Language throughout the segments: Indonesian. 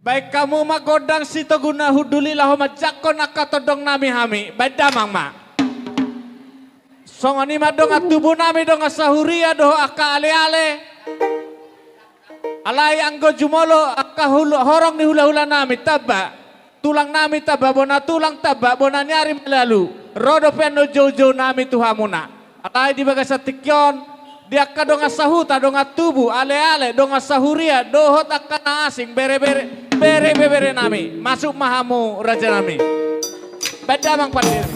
Baik kamu magodang sito guna huduli laho majakon akatodong nami hami. Baik damang ma. Songoni madong atubu nami dong asahuria doho aka ale-ale. Alai anggo jumolo aka horong ni hula-hula nami taba. Tulang nami taba bona tulang taba bona nyari melalu. Rodo peno jojo nami tuhamuna. Alai di bagasa tikyon. Dia kadong asahuta dong atubu ale-ale dong asahuria doho takana asing bere nami. Masuk mahamu raja nami. Badamang pandir.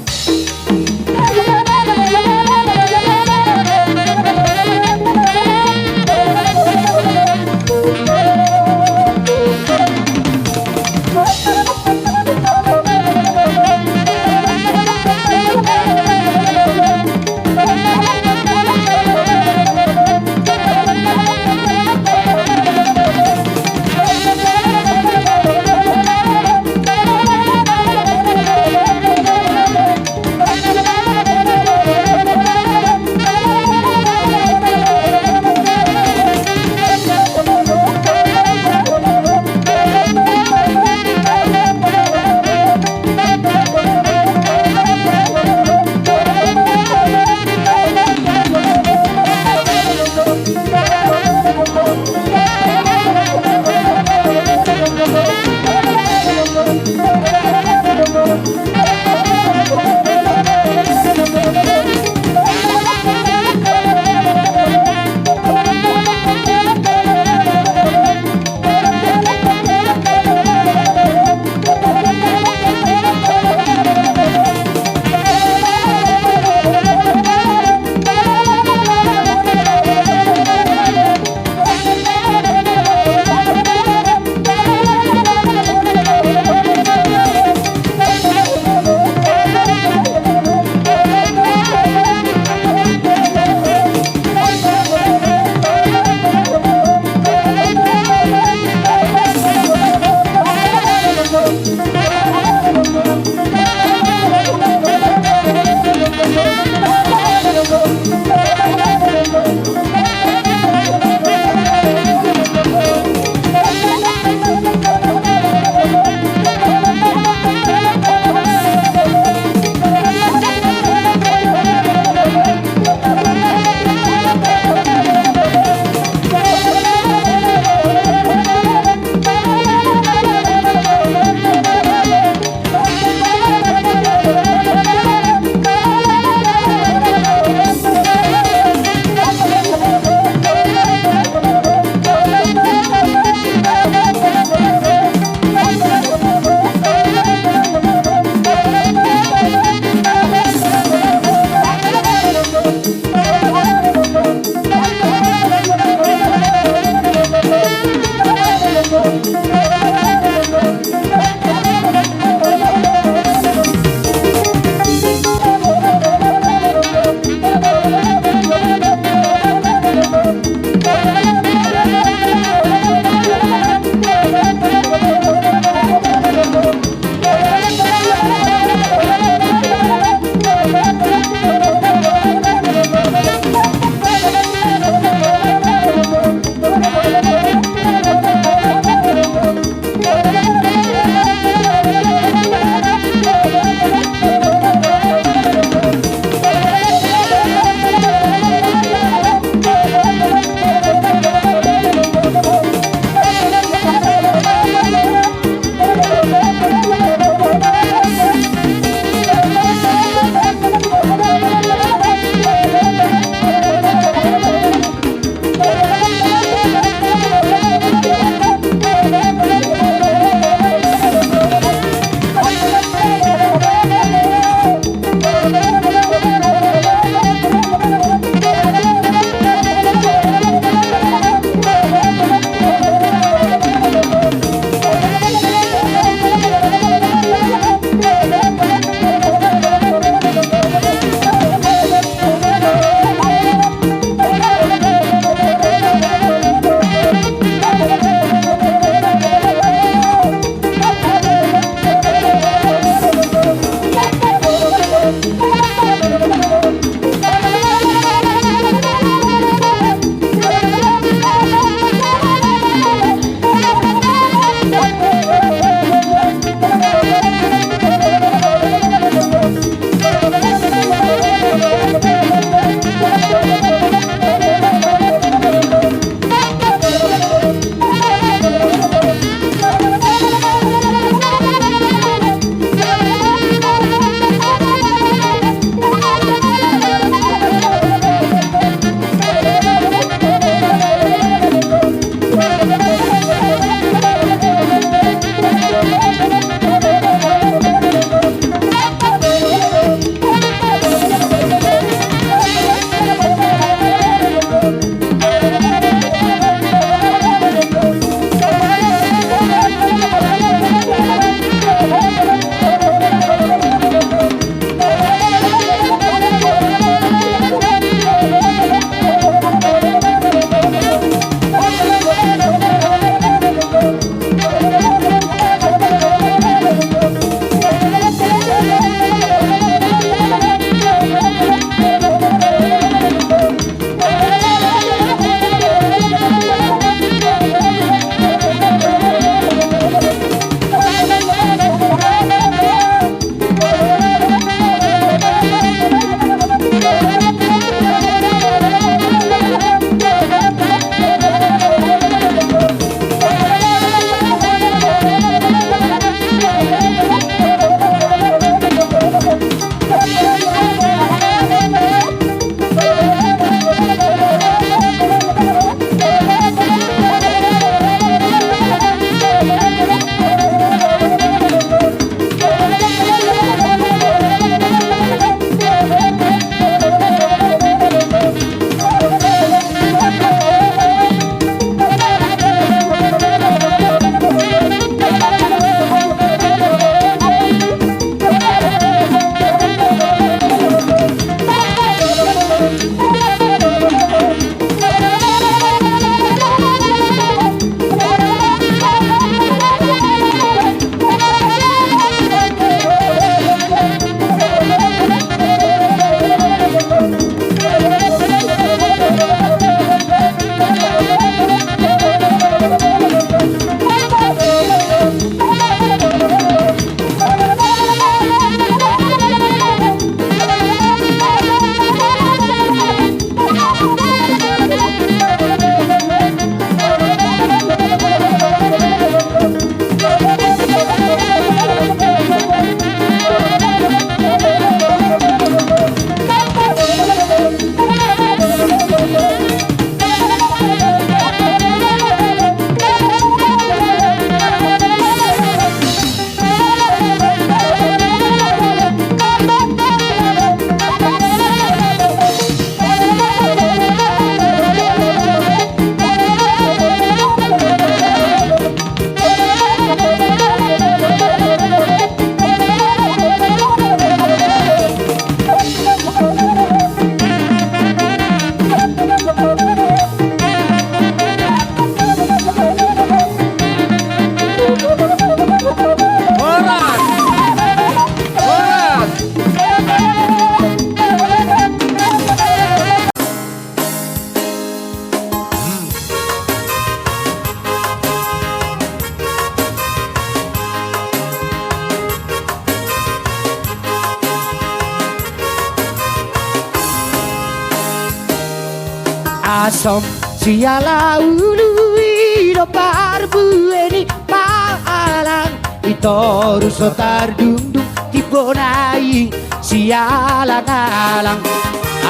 Asom siala ului do parbueni maalang ito ruso tardungdung tibonai sialang alang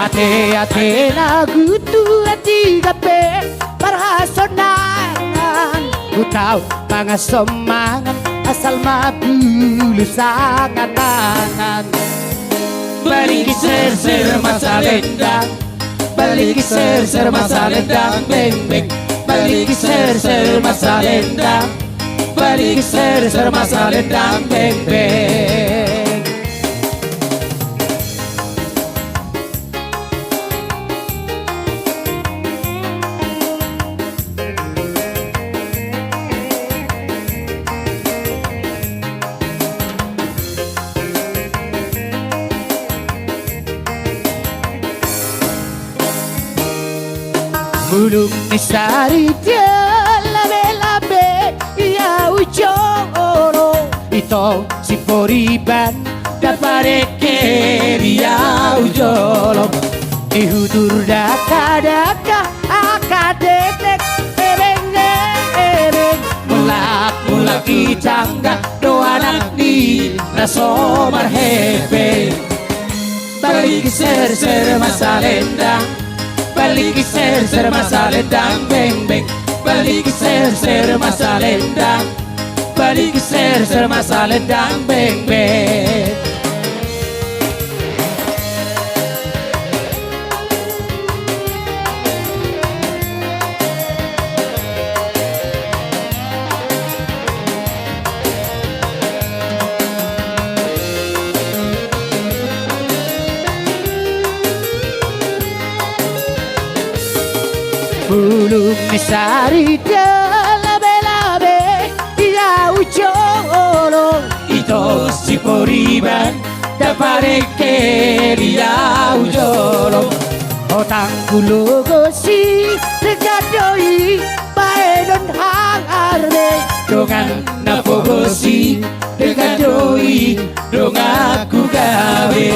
ate na gutu ati gape parhasonan utaw mga somangan asal mabulus ang atangan balik ser masa lendang balik ser masa lendang beng beng balik ser masa lendang balik ser masa lendang beng beng Bulung disari dia labe-labe ia ujolo ito si poriban dapareke dia ujolo ihudur daka akadetek ebeng mulak itangga doanak di nasomar hepe balik ser masa lendang balik ser masa lendang beng beng balik ser masa lendang balik ser masa lendang beng beng Bulung disari labe-labe ia ujolo ito si poriban dapareke dia ujolo otang kulogo si degadoi paedon hang arne dongan napogosi degadoi dong aku gawe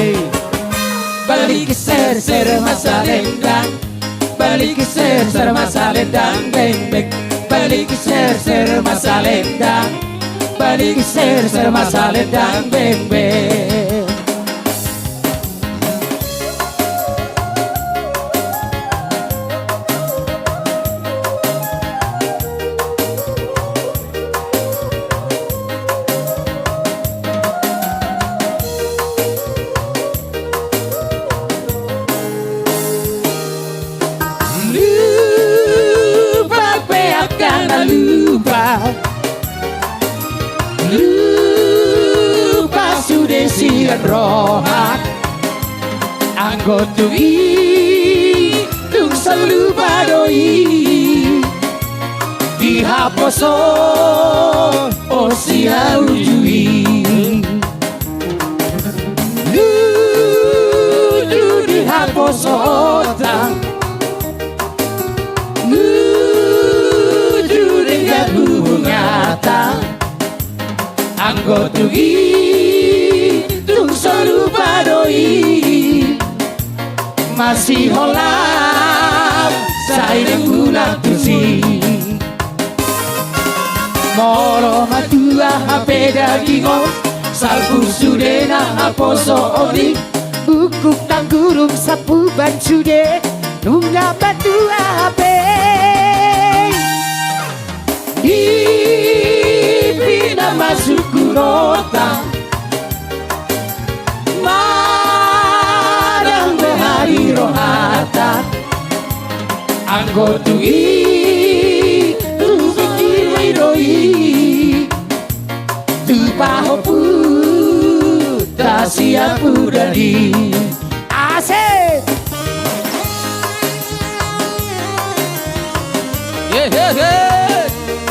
balik ser masa lendang balik ser masa lendang beng beng balik ser masa lendang balik ser masa lendang beng beng lupa sudah sian rohat anggotui tung selalu badoi dihaposo osia ujui lu dihaposo tang anggotugi tung serupa doi masih holam saya pulang tusi moro matua hape dagingo salpu sudena aposo oni bukuk tanggurung sapu bancude nungga batua hape Ipina masuk kurota marang behari rohata anggotui tupikiri roi tupahopu tasiapu dari asik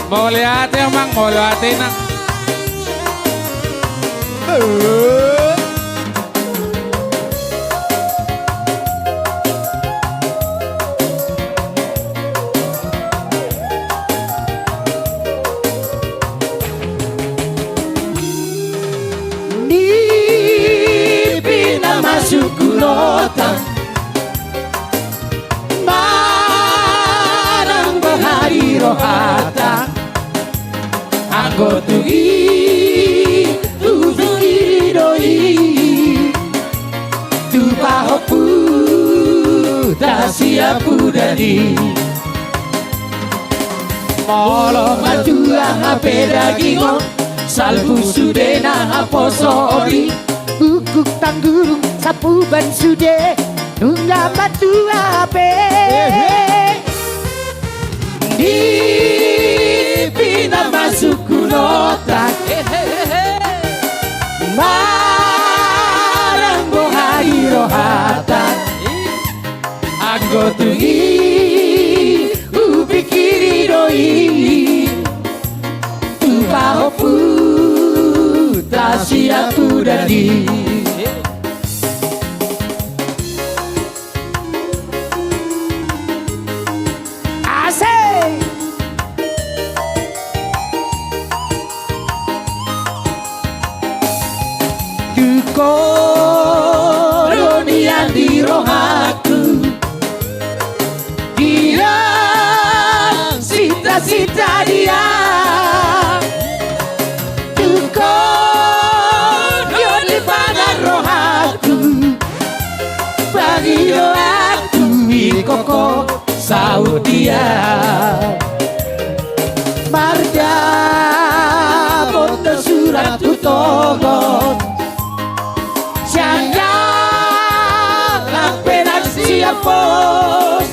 Mau lihat emang, mau lihatin nang. Nipina masuk kurotan hata Anggo tugi Ubikiroi Tupahopu Tasiapu dadi Molo matua hape dagingo Salpu sudena haposo ori Bukuk tanggurung sapu ban sude Nungga matua hape Di pina masuk kunotak Marang bohari rohata Anggo tugi Ubikiri doi Tupahopu Tasiapu dadi Asik Dukoronian di rohaku Dia Sita-sita dia Dukoronian di pangan rohaku Bagi doaku Ikoko Saudia Marga Bondo surat utogon Siangga Lampenan siapos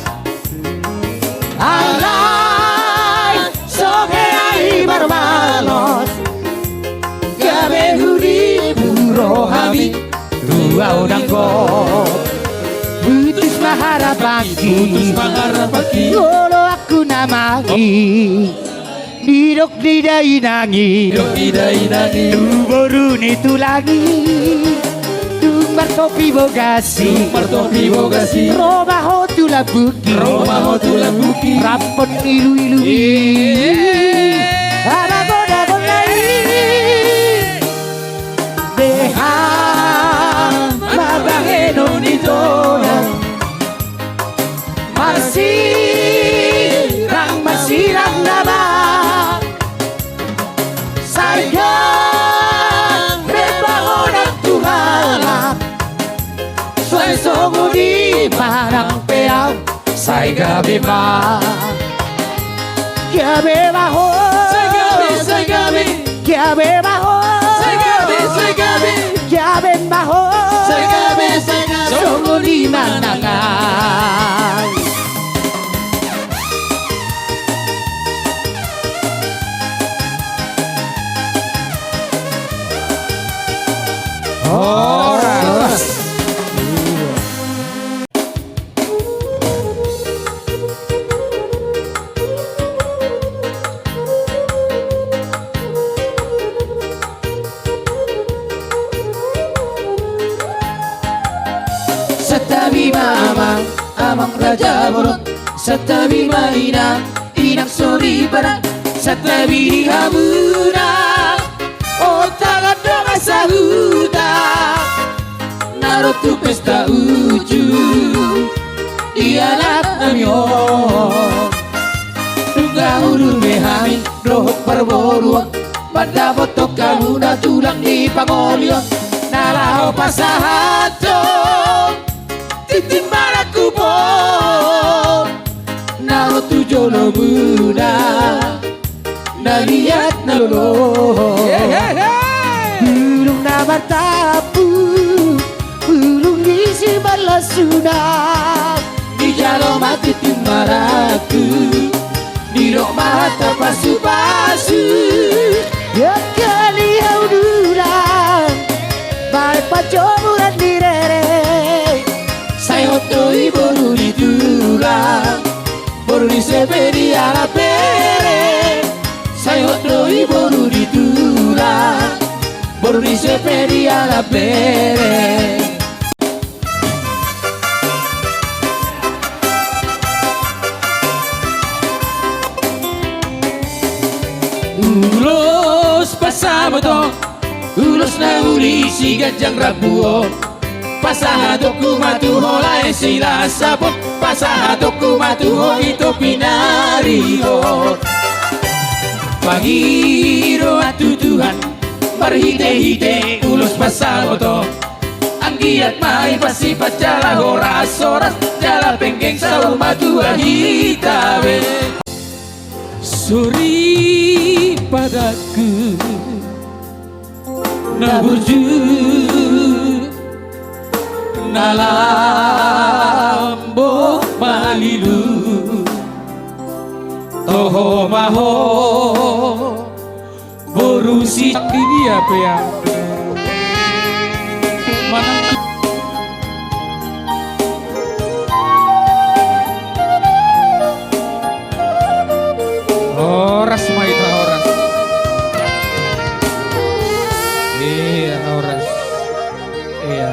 Alay Sohe ai barbalos Gabe huri Burohami Dua udanggo Putus maharapaki Lolo aku namagi Nidok didai nangi Tu baru nitu lagi Tu martopi bogasi Roma hotula buki Rapon ilu Ada goda Deha Mabaheno nitona Masirang nama Sayang Rebangonan Tuhan Suai songo di parang peau Sai gabe ma Gabe baho Gabe baho Gabe baho Songo di manangan Alright. Setabi amang raja bolot Setabi inak sori barang Setabi hamuna Otagan doa sahuda Narotu pesta uju Ialat namyo Tungga urul behami Rohok perboruang Pada botok kamuda tulang di pangolion Nalaho pasahato Titimbarak kubo Narotu jolo buda Naliat nalolo Bulung na bertapu Bulung isi balas sudah Di jalo mati timbaraku Di rok mata pasu-pasu Ya kali hau durang Baik pacomuran direre Saya hotoi boru di tulang Boru di sepedi ala pere Saya hotoi boru di tulang Boru di sepedi ala pere Ulos pasama to Ulos na uli si Gajang Rapuo pasahado kumatuho lae sila sabot, pasahado kumatuho ito pinariho. Pangiro at tutuhan, marhite-hite ulos pasaboto. Ang giat may pasipat jala horas-horas, jala penggeng sa umatua hitabe. Suri padaku naburju nalambok malilu toho maho borusi ini apa ya mana horas maita horas iya horas iya.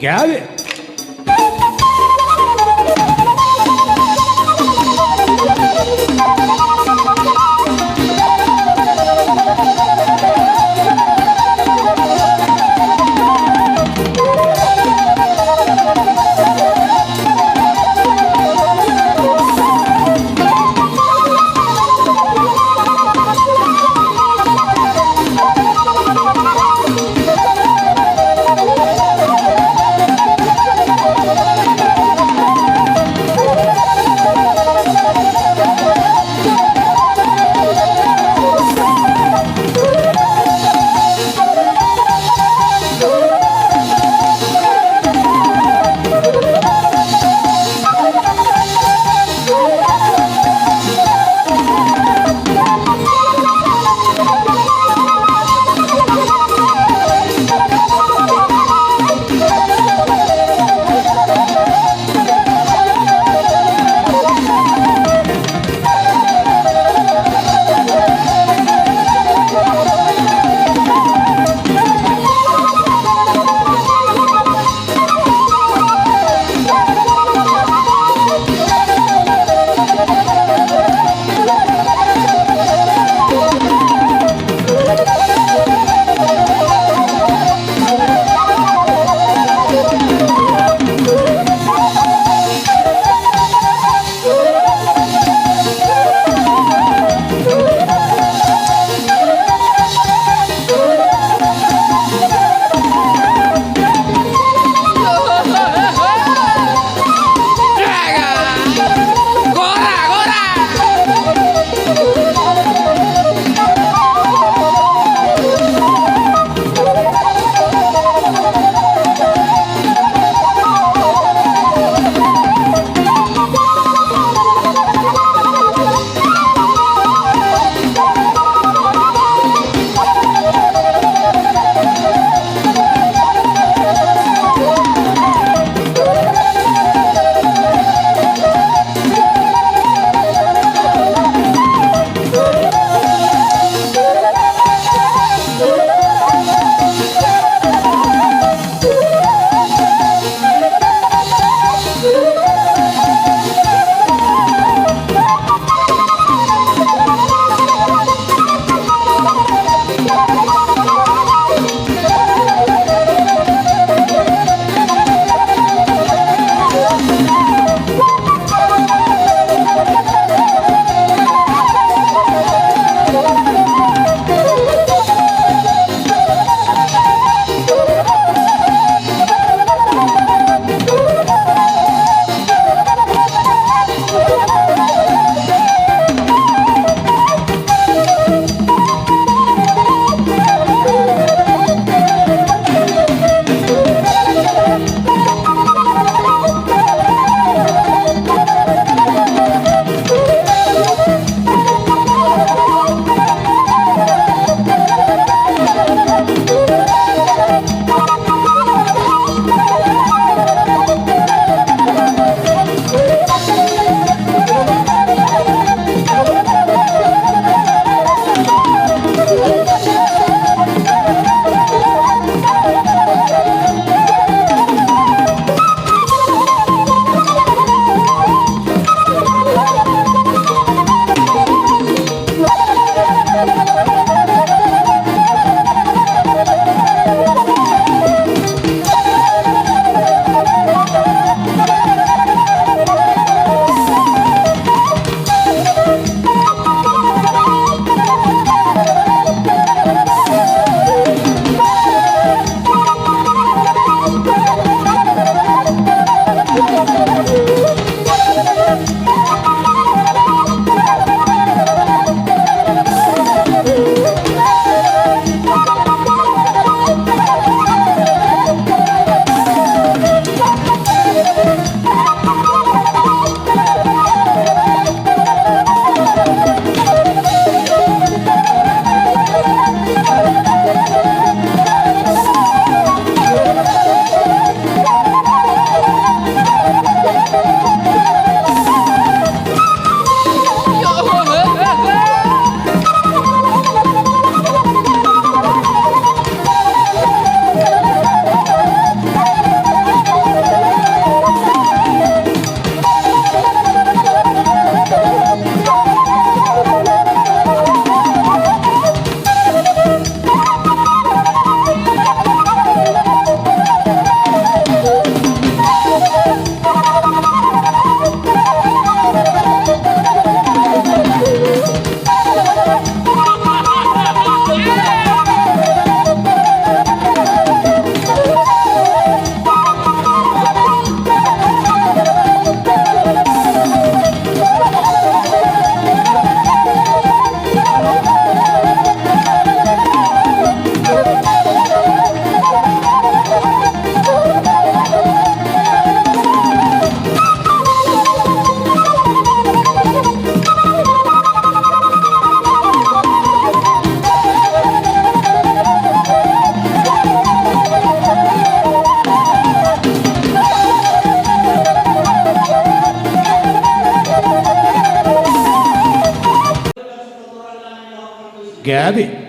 Gabe. Gabi.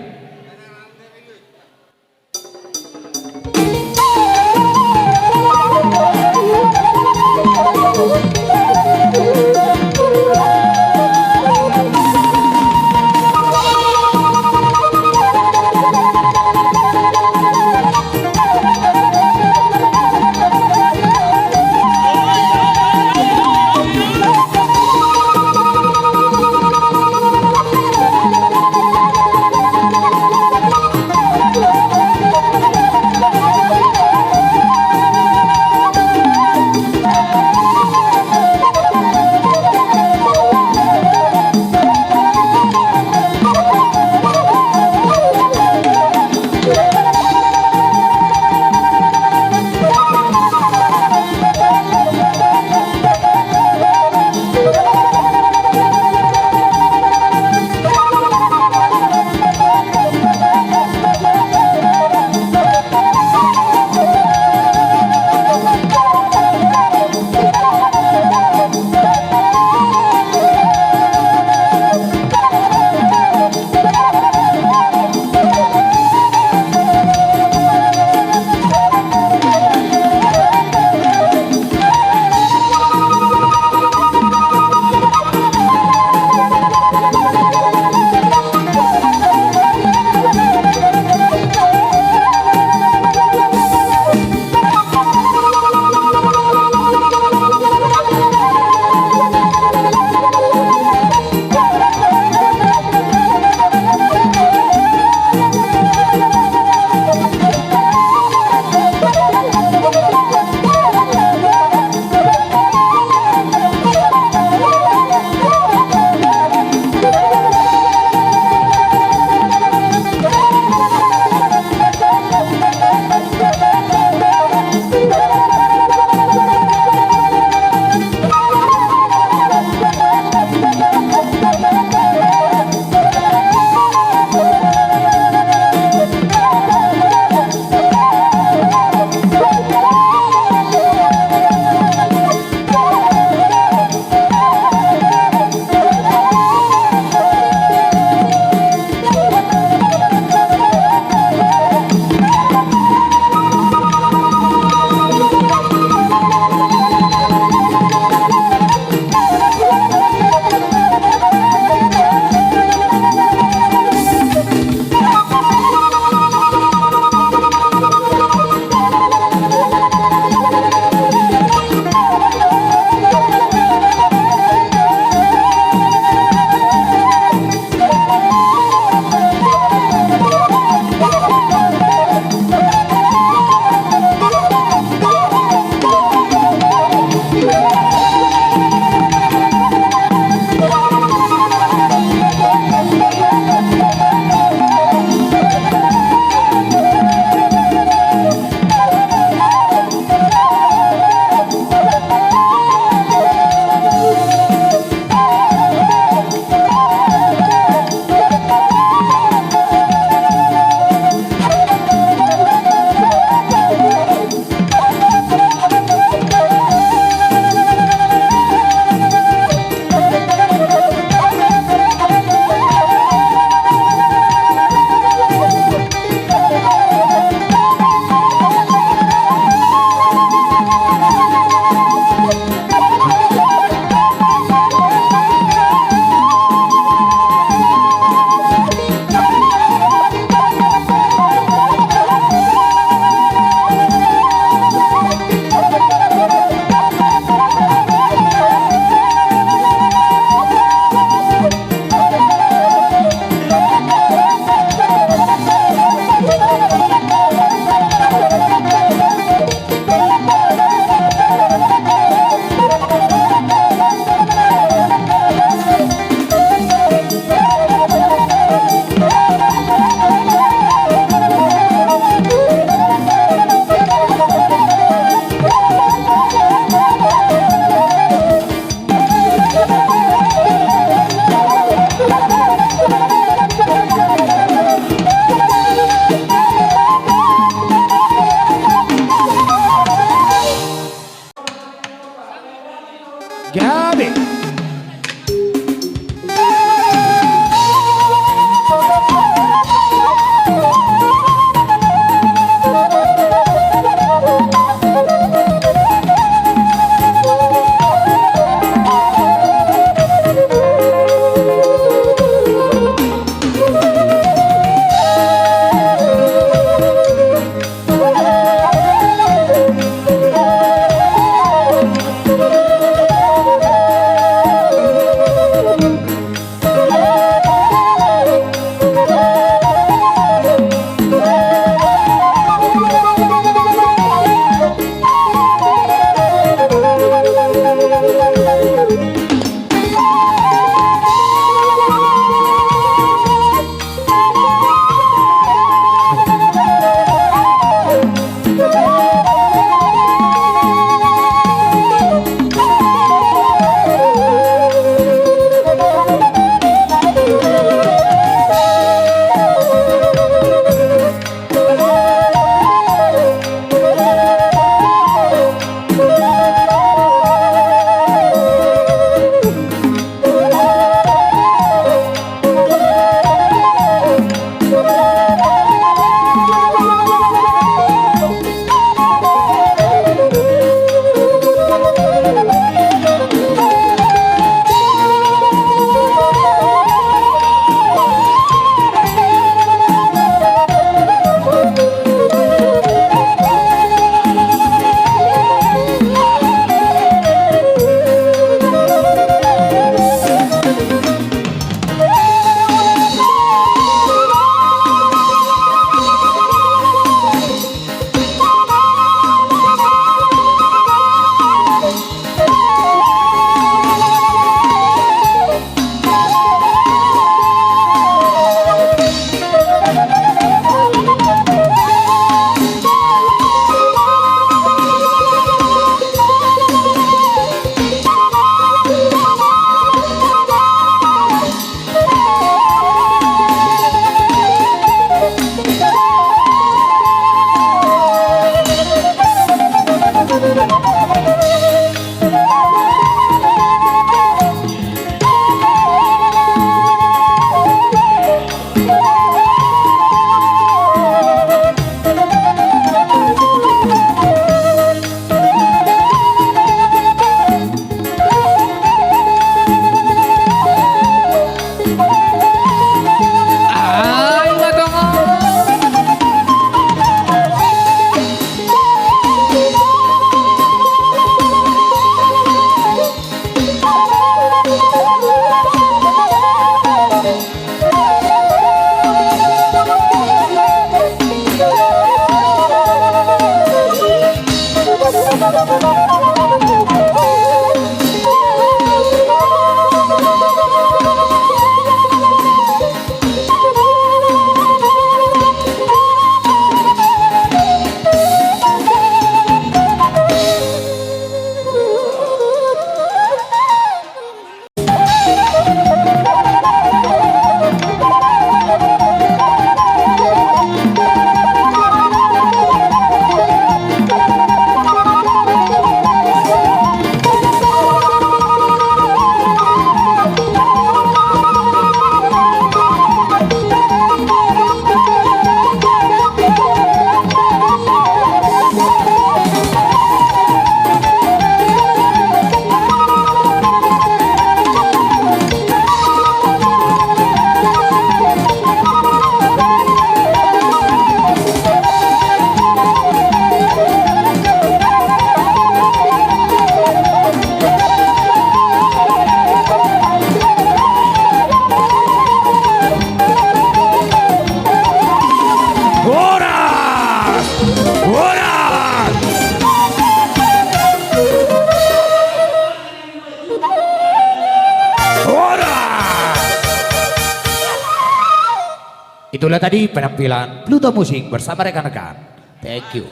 Itulah tadi penampilan Pluto Musik bersama rekan-rekan. Thank you.